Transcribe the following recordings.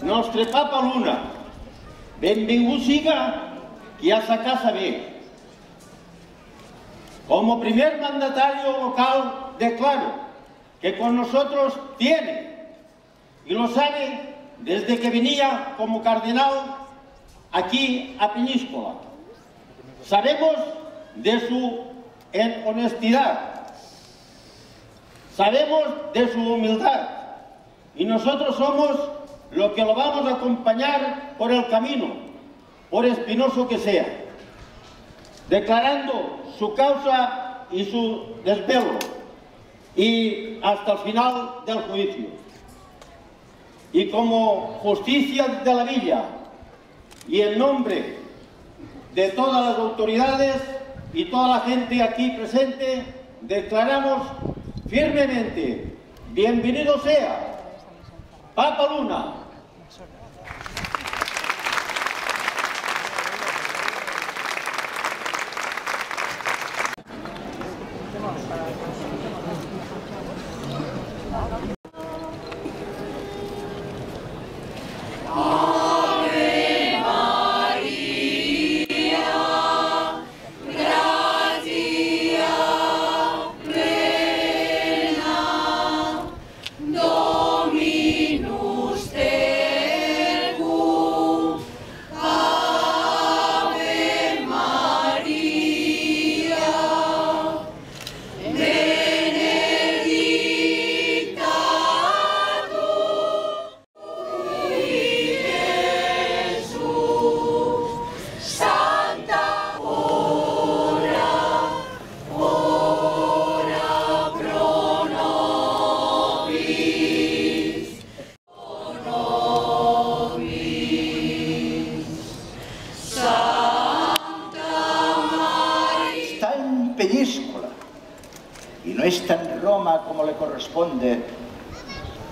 Nostre Papa Luna, benvingut siga qui a sa casa ve. Como primer mandatario local declaro que con nosotros tiene, y lo sabe desde que venía como cardenal aquí a Peñíscola. Sabemos de su honestidad, sabemos de su humildad, y nosotros somos lo que lo vamos a acompañar por el camino, por espinoso que sea, declarando su causa y su desvelo, y hasta el final del juicio. Y como justicia de la villa, y en nombre de todas las autoridades y toda la gente aquí presente, declaramos firmemente: bienvenido sea Papa Luna. Peñíscola, y no está en Roma como le corresponde,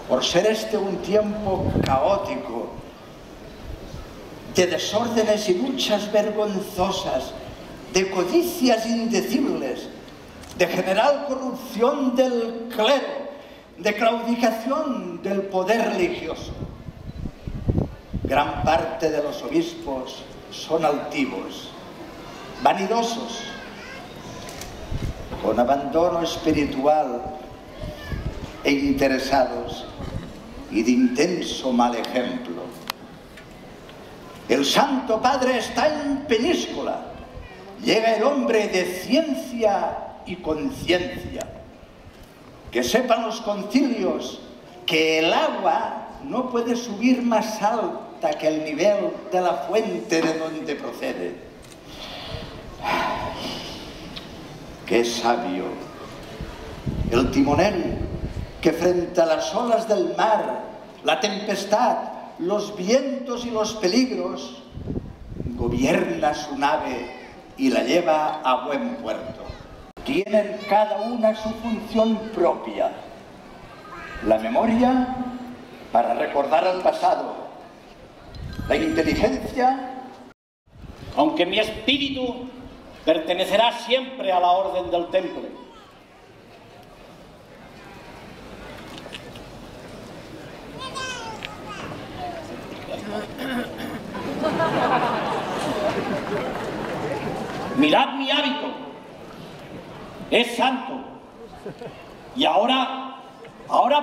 por ser este un tiempo caótico, de desórdenes y luchas vergonzosas, de codicias indecibles, de general corrupción del clero, de claudicación del poder religioso. Gran parte de los obispos son altivos, vanidosos, con abandono espiritual e interesados y de intenso mal ejemplo. El Santo Padre está en Peñíscola. Llega el hombre de ciencia y conciencia. Que sepan los concilios que el agua no puede subir más alta que el nivel de la fuente de donde procede. ¡Qué sabio! El timonel que frente a las olas del mar, la tempestad, los vientos y los peligros, gobierna su nave y la lleva a buen puerto. Tienen cada una su función propia. La memoria para recordar el pasado, la inteligencia, aunque mi espíritu pertenecerá siempre a la orden del Temple. Mirad mi hábito, es santo, y ahora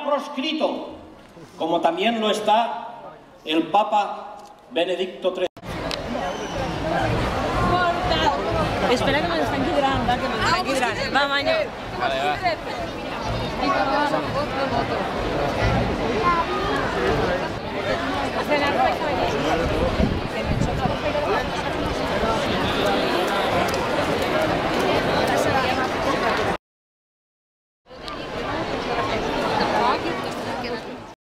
proscrito, como también lo está el Papa Benedicto XIII. Espera que me están quidrando, Va, Maño. Vale, va.